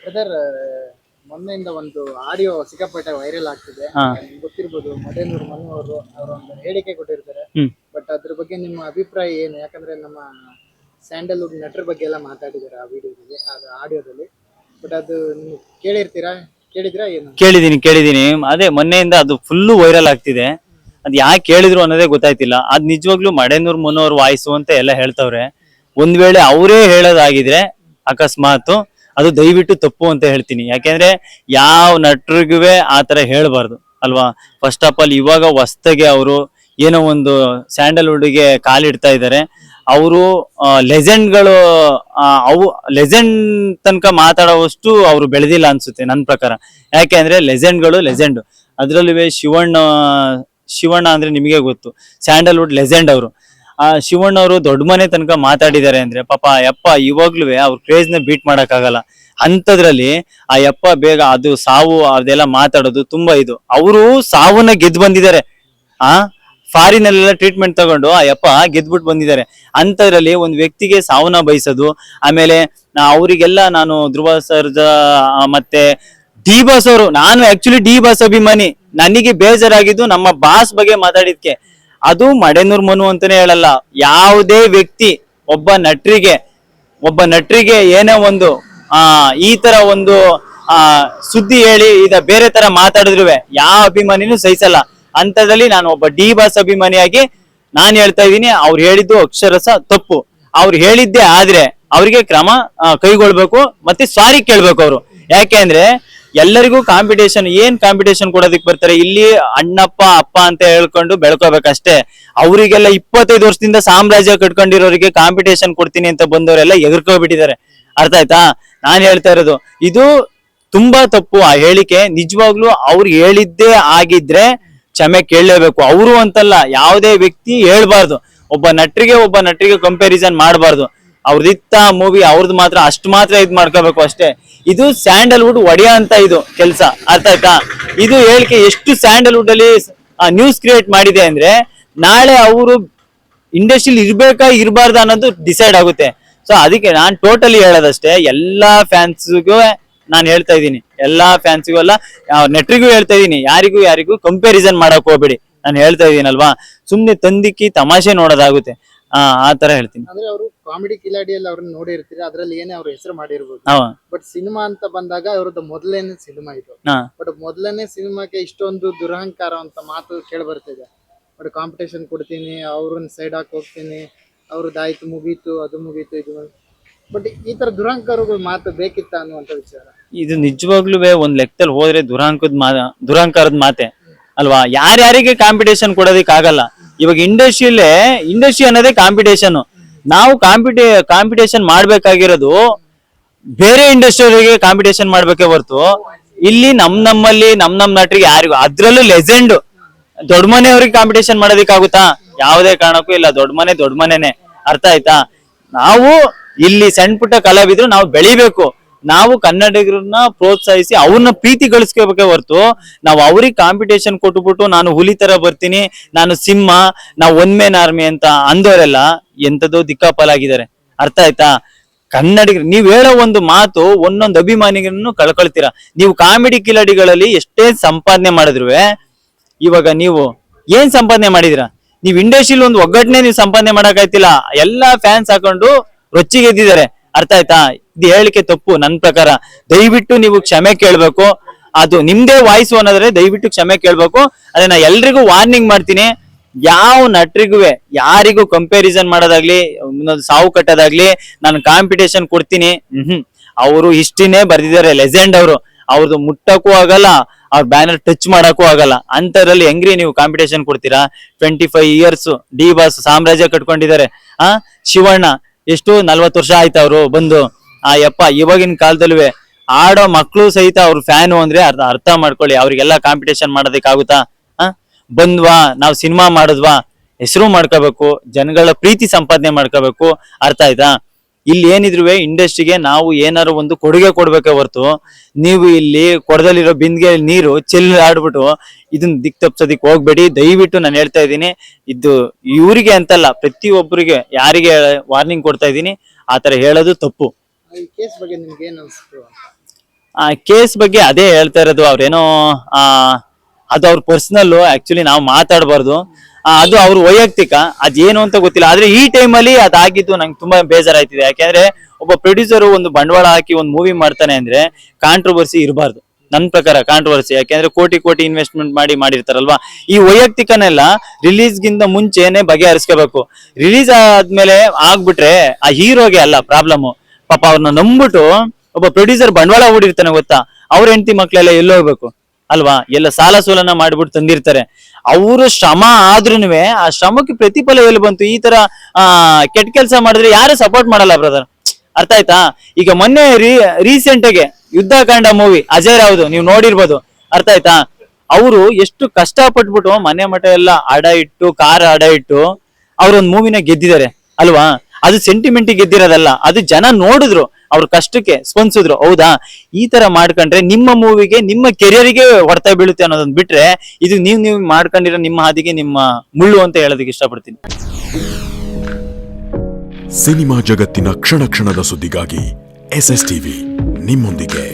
Brother, ಮೊನ್ನೆಯಿಂದ ಒಂದು audio ಸಿಕ್ಕಾಪಟ್ಟೆ viral ಆಗ್ತಿದೆ. ಹಾ. ನಿಮ್ಗೆ ಗೊತ್ತಿರ್ಬೋದು, ಮದೇನೂರು ಮನು ಅವರು ಅವರೊಂದು ಹೇಳಿಕೆ ಕೊಟ್ಟಿರ್ತಾರೆ. ಹ್ಮ್ ಬಟ್ ಅದ್ರ ಬಗ್ಗೆ ನಿಮ್ಮ ಅಭಿಪ್ರಾಯ ಏನು? ಯಾಕಂದ್ರೆ ನಮ್ಮ ಸ್ಯಾಂಡಲ್ವುಡ್ ನಟರ ಬಗ್ಗೆ ಎಲ್ಲ ಮಾತಾಡಿದ್ದಾರೆ ಆ ವಿಡಿಯೋದಲ್ಲಿ, ಅದು ಆಡಿಯೋದಲ್ಲಿ. ಬಟ್ ಅದು ನೀವು ಕೇಳಿದ್ರಾ ಏನು? ಕೇಳಿದೀನಿ. ಅದೇ ಮೊನ್ನೆಯಿಂದ ಅದು ಫುಲ್ಲು ವೈರಲ್ ಆಗ್ತಿದೆ. ಅದ್ ಯಾಕೆ ಕೇಳಿದ್ರು ಅನ್ನೋದೇ ಗೊತ್ತಾಯ್ತಿಲ್ಲ. ಅದ್ ನಿಜವಾಗ್ಲೂ ಮಡೇನೂರ್ ಮನೋರ್ ವಾಯ್ಸು ಅಂತ ಎಲ್ಲ ಹೇಳ್ತವ್ರೆ. ಒಂದ್ ವೇಳೆ ಅವರೇ ಹೇಳೋದಾಗಿದ್ರೆ ಅಕಸ್ಮಾತ್ ಅದು ದಯವಿಟ್ಟು ತಪ್ಪು ಅಂತ ಹೇಳ್ತೀನಿ. ಯಾಕೆಂದ್ರೆ ಯಾವ ನಟರಿಗುವೆ ಆ ತರ ಹೇಳ್ಬಾರ್ದು ಅಲ್ವಾ. ಫಸ್ಟ್ ಆಫ್ ಆಲ್ ಇವಾಗ ಹೊಸ್ದಾಗೆ ಅವರು ಏನೋ ಒಂದು ಸ್ಯಾಂಡಲ್ವುಡ್ಗೆ ಕಾಲಿಡ್ತಾ ಇದ್ದಾರೆ. ಅವರು ಲೆಜೆಂಡ್ಗಳು, ಅವು ಲೆಜೆಂಡ್ ತನಕ ಮಾತಾಡೋವಷ್ಟು ಅವ್ರು ಬೆಳೆದಿಲ್ಲ ಅನ್ಸುತ್ತೆ ನನ್ನ ಪ್ರಕಾರ. ಯಾಕೆ ಅಂದ್ರೆ ಲೆಜೆಂಡ್ ಅದ್ರಲ್ಲೂ ಶಿವಣ್ಣ ಅಂದ್ರೆ ನಿಮಗೆ ಗೊತ್ತು, ಸ್ಯಾಂಡಲ್ವುಡ್ ಲೆಜೆಂಡ್ ಅವರು. ಆ ಶಿವಣ್ಣ ಅವರು ದೊಡ್ಡ ಮನೆ ತನಕ ಮಾತಾಡಿದ್ದಾರೆ ಅಂದ್ರೆ ಪಾಪ ಯಪ್ಪ ಇವಾಗ್ಲೂ ಅವ್ರ ಕ್ರೇಜ್ ನ ಬೀಟ್ ಮಾಡಕ್ ಆಗಲ್ಲ. ಅಂತದ್ರಲ್ಲಿ ಆ ಯಪ್ಪ ಬೇಗ ಅದು ಸಾವು ಅದೆಲ್ಲ ಮಾತಾಡೋದು ತುಂಬಾ ಇದು. ಅವರು ಸಾವನ್ನ ಗೆದ್ದು ಬಂದಿದ್ದಾರೆ. ಆ ಫಾರಿನ್ ಅಲ್ಲೆಲ್ಲ ಟ್ರೀಟ್ಮೆಂಟ್ ತಗೊಂಡು ಆ ಯಪ್ಪ ಗೆದ್ಬಿಟ್ಟು ಬಂದಿದ್ದಾರೆ. ಅಂತದ್ರಲ್ಲಿ ಒಂದು ವ್ಯಕ್ತಿಗೆ ಸಾವನ್ನ ಬಯಸೋದು. ಆಮೇಲೆ ಅವರಿಗೆಲ್ಲ ನಾನು ಧ್ರುವ ಸರ್ಜಾ ಮತ್ತೆ ಡಿ ಬಾಸ್ ಅವರು, ನಾನು ಆಕ್ಚುಲಿ ಡಿ ಬಾಸ್ ಅಭಿಮಾನಿ. ನನಗೆ ಬೇಜಾರಾಗಿದ್ದು ನಮ್ಮ ಬಾಸ್ ಬಗ್ಗೆ ಮಾತಾಡಿದ್ಕೆ. ಅದು ಮಡೇನೂರ್ ಮನು ಅಂತಾನೆ ಹೇಳಲ್ಲ, ಯಾವುದೇ ವ್ಯಕ್ತಿ ಒಬ್ಬ ನಟರಿಗೆ ಏನೇ ಒಂದು ಈ ತರ ಒಂದು ಸುದ್ದಿ ಹೇಳಿ ಇದ ಬೇರೆ ತರ ಮಾತಾಡಿದ್ರು ಯಾವ ಅಭಿಮಾನಿನೂ ಸಹಿಸಲ್ಲ. ಅಂತದ್ರಲ್ಲಿ ನಾನು ಒಬ್ಬ ಡಿ ಬಾಸ್ ಅಭಿಮಾನಿಯಾಗಿ ನಾನು ಹೇಳ್ತಾ ಇದ್ದೀನಿ, ಅವ್ರು ಹೇಳಿದ್ದು ಅಕ್ಷರಸ ತಪ್ಪು. ಅವ್ರು ಹೇಳಿದ್ದೆ ಆದ್ರೆ ಅವ್ರಿಗೆ ಕ್ರಮ ಕೈಗೊಳ್ಬೇಕು, ಮತ್ತೆ ಸಾರಿ ಕೇಳ್ಬೇಕು ಅವರು. ಯಾಕೆ ಅಂದ್ರೆ ಎಲ್ಲರಿಗೂ ಕಾಂಪಿಟೇಷನ್ ಕೊಡೋದಕ್ಕೆ ಬರ್ತಾರೆ. ಇಲ್ಲಿ ಅಣ್ಣಪ್ಪ ಅಪ್ಪ ಅಂತ ಹೇಳ್ಕೊಂಡು ಬೆಳ್ಕೋಬೇಕಷ್ಟೇ. ಅವರಿಗೆಲ್ಲ 25 ವರ್ಷದಿಂದ ಸಾಮ್ರಾಜ್ಯ ಕಟ್ಕೊಂಡಿರೋರಿಗೆ ಕಾಂಪಿಟೇಷನ್ ಕೊಡ್ತೀನಿ ಅಂತ ಬಂದವರೆಲ್ಲ ಎಗರ್ಕೋಬಿಟ್ಟಿದ್ದಾರೆ. ಅರ್ಥ ಆಯ್ತಾ ನಾನ್ ಹೇಳ್ತಾ ಇರೋದು? ಇದು ತುಂಬಾ ತಪ್ಪು ಆ ಹೇಳಿಕೆ. ನಿಜವಾಗ್ಲೂ ಅವ್ರು ಹೇಳಿದ್ದೇ ಆಗಿದ್ರೆ ಕ್ಷಮೆ ಕೇಳಲೇಬೇಕು. ಅವರು ಅಂತಲ್ಲ, ಯಾವುದೇ ವ್ಯಕ್ತಿ ಹೇಳ್ಬಾರ್ದು. ಒಬ್ಬ ನಟರಿಗೆ ಕಂಪ್ಯಾರಿಸನ್ ಮಾಡಬಾರ್ದು. ಅವ್ರದಿತ್ತ ಮೂವಿ ಅವ್ರದ್ದು ಮಾತ್ರ ಅಷ್ಟು ಮಾತ್ರ ಇದ್ ಮಾಡ್ಕೋಬೇಕು ಅಷ್ಟೇ. ಇದು ಸ್ಯಾಂಡಲ್ವುಡ್ ಒಡೆಯ ಅಂತ ಇದು ಕೆಲಸ. ಅರ್ಥ ಆಯ್ತಾ? ಇದು ಹೇಳಿಕೆ ಎಷ್ಟು ಸ್ಯಾಂಡಲ್ವುಡ್ ಅಲ್ಲಿ ನ್ಯೂಸ್ ಕ್ರಿಯೇಟ್ ಮಾಡಿದೆ ಅಂದ್ರೆ ನಾಳೆ ಅವರು ಇಂಡಸ್ಟ್ರಿಲಿ ಇರ್ಬೇಕಾ ಇರಬಾರ್ದ ಅನ್ನೋದು ಡಿಸೈಡ್ ಆಗುತ್ತೆ. ಸೊ ಅದಕ್ಕೆ ನಾನ್ ಟೋಟಲಿ ಹೇಳೋದಷ್ಟೇ, ಎಲ್ಲಾ ಫ್ಯಾನ್ಸ್ಗೂ ನಾನು ಹೇಳ್ತಾ ಇದ್ದೀನಿ, ಎಲ್ಲಾ ಫ್ಯಾನ್ಸ್ಗೂ ಅಲ್ಲ ನೆಟ್ರಿಗೂ ಹೇಳ್ತಾ ಇದ್ದೀನಿ, ಯಾರಿಗೂ ಕಂಪ್ಯಾರಿಸನ್ ಮಾಡಕ್ ಹೋಗ್ಬೇಡಿ. ನಾನು ಹೇಳ್ತಾ ಇದೀನಲ್ವಾ, ಸುಮ್ನೆ ತಂದಿಕ್ಕಿ ತಮಾಷೆ ನೋಡೋದಾಗುತ್ತೆ. ಆ ತರ ಹೇಳ್ತೀನಿ. ಅಂದ್ರೆ ಅವರು ಕಾಮಿಡಿ ಕಿಲಾಡಿಯಲ್ಲಿ ಅವ್ರನ್ನ ನೋಡಿರ್ತೀರಿ, ಅದ್ರಲ್ಲಿ ಏನೇ ಅವ್ರ ಹೆಸರು ಮಾಡಿರ್ಬೋದು. ಬಟ್ ಸಿನಿಮಾ ಅಂತ ಬಂದಾಗ ಅವ್ರದ್ದು ಮೊದಲನೇ ಸಿನಿಮಾ ಇದು. ಬಟ್ ಮೊದಲನೇ ಸಿನಿಮಾಕ್ಕೆ ಇಷ್ಟೊಂದು ದುರಹಂಕಾರ ಅಂತ ಮಾತು ಕೇಳಿ ಬರ್ತಿದೆ. ಬಟ್ ಕಾಂಪಿಟೇಷನ್ ಕೊಡ್ತೀನಿ, ಅವ್ರನ್ನ ಸೈಡ್ ಹಾಕಿ ಹೋಗ್ತೀನಿ, ಅವ್ರದ್ದಾಯ್ತು ಮುಗೀತು, ಅದು ಮುಗೀತು, ಇದು. ಬಟ್ ಈ ತರ ದುರಹಂಕಾರಗಳು ಮಾತು ಬೇಕಿತ್ತ ಅನ್ನುವಂತ ವಿಚಾರ. ಇದು ನಿಜವಾಗ್ಲೂ ಒಂದ್ ಲೆಕ್ಕದಲ್ಲಿ ಹೋದ್ರೆ ದುರಹಂಕಾರದ ಮಾತೆ ಅಲ್ವಾ. ಯಾರ್ಯಾರಿಗೆ ಕಾಂಪಿಟೇಷನ್ ಕೊಡೋದಿಕ್ ಆಗಲ್ಲ. ಇವಾಗ ಇಂಡಸ್ಟ್ರಿ ಅನ್ನೋದೇ ಕಾಂಪಿಟೇಷನ್. ನಾವು ಕಾಂಪಿಟೇಷನ್ ಮಾಡ್ಬೇಕಾಗಿರೋದು ಬೇರೆ ಇಂಡಸ್ಟ್ರಿಗೆ ಕಾಂಪಿಟೇಷನ್ ಮಾಡ್ಬೇಕೇ ಹೊರ್ತು ಇಲ್ಲಿ ನಮ್ಮಲ್ಲಿ ನಮ್ ನಟರಿಗೆ ಯಾರಿಗೂ, ಅದ್ರಲ್ಲೂ ಲೆಜೆಂಡ್ ದೊಡ್ಡ ಮನೆಯವ್ರಿಗೆ ಕಾಂಪಿಟೇಷನ್ ಮಾಡೋದಿಕ್ಕಾಗುತ್ತಾ? ಯಾವುದೇ ಕಾರಣಕ್ಕೂ ಇಲ್ಲ. ದೊಡ್ಡ ಮನೆನೆ. ಅರ್ಥ ಆಯ್ತಾ? ನಾವು ಇಲ್ಲಿ ಸಣ್ಣ ಪುಟ್ಟ ಕಲಾವಿದ್ರು ನಾವು ಬೆಳಿಬೇಕು. ನಾವು ಕನ್ನಡಿಗರನ್ನ ಪ್ರೋತ್ಸಾಹಿಸಿ ಅವ್ರನ್ನ ಪ್ರೀತಿ ಗಳಿಸ್ಕೋಬೇಕೇ ಹೊರ್ತು ನಾವು ಅವ್ರಿಗೆ ಕಾಂಪಿಟೇಷನ್ ಕೊಟ್ಬಿಟ್ಟು ನಾನು ಹುಲಿ ತರ ಬರ್ತೀನಿ, ನಾನು ಸಿಂಹ, ನಾವು ಒನ್ ಮ್ಯಾನ್ ಆರ್ಮಿ ಅಂತ ಅಂದವರೆಲ್ಲ ಎಂತದೋ ದಿಕ್ಕಾಪಾಲಾಗಿದ್ದಾರೆ. ಅರ್ಥ ಆಯ್ತಾ? ಕನ್ನಡಿಗರು ನೀವ್ ಹೇಳೋ ಒಂದು ಮಾತು ಒಂದೊಂದು ಅಭಿಮಾನಿಗಳನ್ನು ಕಳ್ಕೊಳ್ತೀರಾ. ನೀವು ಕಾಮಿಡಿ ಕಿಲಾಡಿಗಳಲ್ಲಿ ಎಷ್ಟೇ ಸಂಪಾದನೆ ಮಾಡಿದ್ರು, ಇವಾಗ ನೀವು ಏನ್ ಸಂಪಾದನೆ ಮಾಡಿದಿರಾ? ನೀವ್ ಇಂಡಸ್ಟ್ರಿಲಿ ಒಂದು ಒಗ್ಗಟ್ಟನೆ ನೀವು ಸಂಪಾದನೆ ಮಾಡಕ್ಕಾಯ್ತಿಲ್ಲ. ಎಲ್ಲಾ ಫ್ಯಾನ್ಸ್ ಹಾಕೊಂಡು ರೊಚ್ಚಿಗೆದ್ದಿದ್ದಾರೆ. ಅರ್ಥ ಆಯ್ತಾ? ಇದು ಹೇಳಿಕೆ ತಪ್ಪು ನನ್ನ ಪ್ರಕಾರ. ದಯವಿಟ್ಟು ನೀವು ಕ್ಷಮೆ ಕೇಳ್ಬೇಕು. ಅದು ನಿಮ್ದೇ ವಾಯ್ಸು ಅನ್ನೋದ್ರೆ ದಯವಿಟ್ಟು ಕ್ಷಮೆ ಕೇಳ್ಬೇಕು. ಅದೇ ನಾ ಎಲ್ರಿಗೂ ವಾರ್ನಿಂಗ್ ಮಾಡ್ತೀನಿ, ಯಾವ ನಟರಿಗೂ ಯಾರಿಗೂ ಕಂಪ್ಯಾರಿಸನ್ ಮಾಡೋದಾಗ್ಲಿ, ಸಾವು ಕಟ್ಟೋದಾಗ್ಲಿ, ನಾನು ಕಾಂಪಿಟೇಷನ್ ಕೊಡ್ತೀನಿ, ಅವರು ಹಿಸ್ಟ್ರಿನೇ ಬರ್ದಿದ್ದಾರೆ. ಲೆಜೆಂಡ್ ಅವ್ರದ್ದು ಮುಟ್ಟಕ್ಕೂ ಆಗಲ್ಲ, ಅವ್ರ ಬ್ಯಾನರ್ ಟಚ್ ಮಾಡಕ್ಕೂ ಆಗಲ್ಲ. ಅಂತದ್ರಲ್ಲಿ ಹೆಂಗ್ರಿ ನೀವು ಕಾಂಪಿಟೇಷನ್ ಕೊಡ್ತೀರಾ? 25 ಇಯರ್ಸ್ ಡಿ ಬಾಸ್ ಸಾಮ್ರಾಜ್ಯ ಕಟ್ಕೊಂಡಿದ್ದಾರೆ. ಶಿವಣ್ಣ ಎಷ್ಟು 40 ವರ್ಷ ಆಯ್ತು ಅವ್ರು ಬಂದು. ಯಪ್ಪ ಇವಾಗಿನ ಕಾಲದಲ್ವೇ ಆಡೋ ಮಕ್ಳು ಸಹಿತ ಅವ್ರ ಫ್ಯಾನು ಅಂದ್ರೆ ಅರ್ಥ ಮಾಡ್ಕೊಳ್ಳಿ. ಅವ್ರಿಗೆಲ್ಲ ಕಾಂಪಿಟೇಷನ್ ಮಾಡೋದಕ್ಕಾಗುತ್ತಾ? ಬಂದ್ವಾ ನಾವು ಸಿನಿಮಾ ಮಾಡಿದ್ವಾ, ಹೆಸರು ಮಾಡ್ಕೋಬೇಕು, ಜನಗಳ ಪ್ರೀತಿ ಸಂಪಾದನೆ ಮಾಡ್ಕೋಬೇಕು. ಅರ್ಥ ಆಯ್ತಾ? ಇಲ್ಲಿ ಏನಿದ್ರು ಇಂಡಸ್ಟ್ರಿಗೆ ನಾವು ಏನಾರು ಒಂದು ಕೊಡುಗೆ ಕೊಡ್ಬೇಕೆ ಹೊರ್ತು ನೀವು ಇಲ್ಲಿ ಕೊಡದಲ್ಲಿರೋ ಬಿಂದಿಗೆ ನೀರು ಚೆಲ್ಲಿ ಆಡ್ಬಿಟ್ಟು ಇದನ್ನ ದಿಕ್ ತಪ್ಸೋದಿಕ್ ಹೋಗ್ಬೇಡಿ. ದಯವಿಟ್ಟು ನಾನು ಹೇಳ್ತಾ ಇದ್ದೀನಿ, ಇದು ಇವ್ರಿಗೆ ಅಂತಲ್ಲ, ಪ್ರತಿಯೊಬ್ಬರಿಗೆ ಯಾರಿಗೆ ವಾರ್ನಿಂಗ್ ಕೊಡ್ತಾ ಇದ್ದೀನಿ, ಆತರ ಹೇಳೋದು ತಪ್ಪು. ಈ ಕೇಸ್ ಬಗ್ಗೆ ನಿಮ್ಗೆ ಏನ್ ಅನ್ಸ್ತು? ಕೇಸ್ ಬಗ್ಗೆ ಅದೇ ಹೇಳ್ತಾ ಇರೋದು. ಅವ್ರೇನೋ ಅದು ಅವ್ರ ಪರ್ಸನಲ್, ಆಕ್ಚುಲಿ ನಾವು ಮಾತಾಡಬಾರ್ದು. ಅದು ಅವ್ರ ವೈಯಕ್ತಿಕ, ಅದೇನು ಅಂತ ಗೊತ್ತಿಲ್ಲ. ಆದ್ರೆ ಈ ಟೈಮಲ್ಲಿ ಅದಾಗಿದ್ದು ನಂಗೆ ತುಂಬಾ ಬೇಜಾರಾಯ್ತಿದೆ. ಯಾಕೆಂದ್ರೆ ಒಬ್ಬ ಪ್ರೊಡ್ಯೂಸರ್ ಒಂದು ಬಂಡವಾಳ ಹಾಕಿ ಒಂದು ಮೂವಿ ಮಾಡ್ತಾನೆ ಅಂದ್ರೆ ಕಾಂಟ್ರವರ್ಸಿ ಇರಬಾರ್ದು ನನ್ನ ಪ್ರಕಾರ. ಕಾಂಟ್ರವರ್ಸಿ ಯಾಕೆಂದ್ರೆ ಕೋಟಿ ಇನ್ವೆಸ್ಟ್ಮೆಂಟ್ ಮಾಡಿರ್ತಾರಲ್ವಾ. ಈ ವೈಯಕ್ತಿಕನೆಲ್ಲ ರಿಲೀಸ್ಗಿಂತ ಮುಂಚೆನೆ ಬಗೆಹರಿಸ್ಕೋಬೇಕು. ರಿಲೀಸ್ ಆದ್ಮೇಲೆ ಆಗ್ಬಿಟ್ರೆ ಆ ಹೀರೋಗೆ ಅಲ್ಲ ಪ್ರಾಬ್ಲಮ್. ಪಾಪ ಅವ್ರನ್ನ ನಂಬಿಟ್ಟು ಒಬ್ಬ ಪ್ರೊಡ್ಯೂಸರ್ ಬಂಡವಾಳ ಹೂಡಿರ್ತಾನೆ ಗೊತ್ತಾ, ಅವ್ರ ಹೆಂಡತಿ ಮಕ್ಳೆಲ್ಲ ಎಲ್ಲೋ ಹೋಗ್ಬೇಕು ಅಲ್ವಾ. ಎಲ್ಲ ಸಾಲ ಸೋಲನ ಮಾಡ್ಬಿಟ್ಟು ತಂದಿರ್ತಾರೆ. ಅವರು ಶ್ರಮ ಆದ್ರೂನುವೆ ಆ ಶ್ರಮಕ್ಕೆ ಪ್ರತಿಫಲ ಎಲ್ಲಿ ಬಂತು? ಈ ತರ ಕೆಟ್ಟ ಕೆಲಸ ಮಾಡಿದ್ರೆ ಯಾರು ಸಪೋರ್ಟ್ ಮಾಡಲ್ಲ ಬ್ರದರ್, ಅರ್ಥ ಆಯ್ತಾ? ಈಗ ಮೊನ್ನೆ ರೀಸೆಂಟ್ ಆಗಿ ಯುದ್ಧಕಾಂಡ ಮೂವಿ ಅಜಯ್ ರಾವ್ದು ನೀವು ನೋಡಿರ್ಬೋದು, ಅರ್ಥ ಆಯ್ತಾ? ಅವರು ಎಷ್ಟು ಕಷ್ಟ ಪಟ್ಬಿಟ್ಟು ಮನೆ ಮಠ ಎಲ್ಲ ಅಡ ಇಟ್ಟು, ಕಾರ್ ಅಡ ಇಟ್ಟು ಅವ್ರೊಂದ್ ಮೂವಿನ ಗೆದ್ದಿದ್ದಾರೆ ಅಲ್ವಾ. ಅದು ಸೆಂಟಿಮೆಂಟ್ ಗೆದ್ದಿರೋದಲ್ಲ, ಅದು ಜನ ನೋಡಿದ್ರು, ಅವ್ರ ಕಷ್ಟಕ್ಕೆ ಸ್ಪಂದಿಸಿದ್ರು. ಹೌದಾ? ಈ ತರ ಮಾಡ್ಕೊಂಡ್ರೆ ನಿಮ್ಮ ಮೂವಿಗೆ, ನಿಮ್ಮ ಕೆರಿಯರ್ಗೆ ಹೊಡೆತ ಬೀಳುತ್ತೆ ಅನ್ನೋದನ್ನ ಬಿಟ್ರೆ, ಇದು ನೀವು ಮಾಡ್ಕೊಂಡಿರೋ ನಿಮ್ಮ ಹಾದಿಗೆ ನಿಮ್ಮ ಮುಳ್ಳು ಅಂತ ಹೇಳೋದಕ್ಕೆ ಇಷ್ಟಪಡ್ತೀನಿ. ಸಿನಿಮಾ ಜಗತ್ತಿನ ಕ್ಷಣ ಕ್ಷಣದ ಸುದ್ದಿಗಾಗಿ SSTV ನಿಮ್ಮೊಂದಿಗೆ.